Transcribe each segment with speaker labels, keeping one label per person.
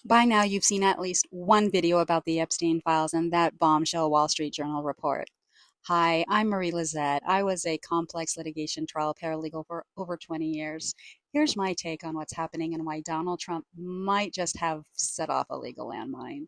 Speaker 1: By now, you've seen at least one video about the Epstein files and that bombshell Wall Street Journal report. Hi, I'm Marie-Lizette. I was a complex litigation trial paralegal for over 20 years. Here's my take on what's happening and why Donald Trump might just have set off a legal landmine.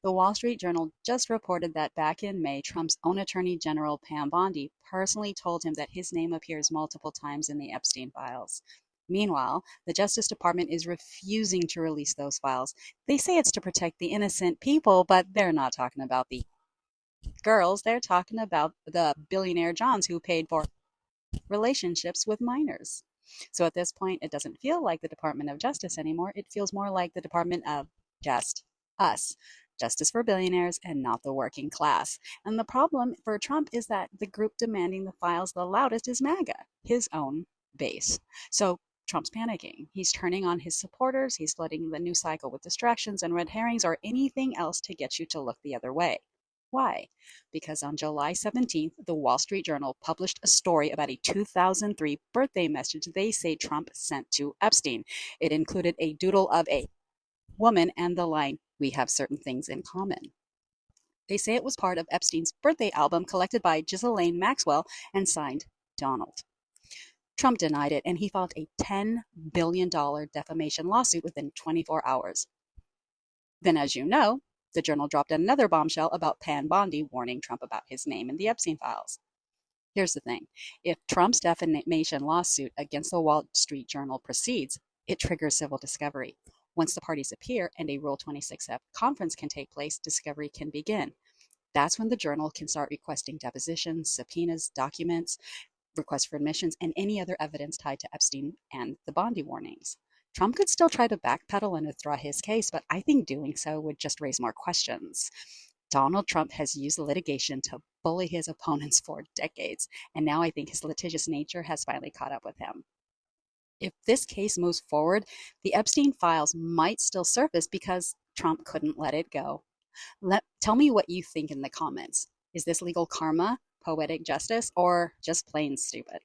Speaker 1: The Wall Street Journal just reported that back in May, Trump's own Attorney General Pam Bondi personally told him that his name appears multiple times in the Epstein files. Meanwhile, the Justice Department is refusing to release those files. They say it's to protect the innocent people, but they're not talking about the girls. They're talking about the billionaire Johns who paid for relationships with minors. So at this point, it doesn't feel like the Department of Justice anymore. It feels more like the Department of just us. Justice for billionaires and not the working class. And the problem for Trump is that the group demanding the files the loudest is MAGA, his own base. So Trump's panicking. He's turning on his supporters. He's flooding the news cycle with distractions and red herrings or anything else to get you to look the other way. Why? Because on July 17th, the Wall Street Journal published a story about a 2003 birthday message they say Trump sent to Epstein. It included a doodle of a woman and the line, "We have certain things in common." They say it was part of Epstein's birthday album collected by Ghislaine Maxwell and signed Donald. Trump denied it, and he filed a $10 billion defamation lawsuit within 24 hours. Then, as you know, the Journal dropped another bombshell about Pam Bondi warning Trump about his name in the Epstein files. Here's the thing. If Trump's defamation lawsuit against the Wall Street Journal proceeds, it triggers civil discovery. Once the parties appear and a Rule 26F conference can take place, discovery can begin. That's when the Journal can start requesting depositions, subpoenas, documents, requests for admissions, and any other evidence tied to Epstein and the Bondi warnings. Trump could still try to backpedal and withdraw his case, but I think doing so would just raise more questions. Donald Trump has used litigation to bully his opponents for decades, and now I think his litigious nature has finally caught up with him. If this case moves forward, the Epstein files might still surface because Trump couldn't let it go. Tell me what you think in the comments. Is this legal karma, poetic justice, or just plain stupid?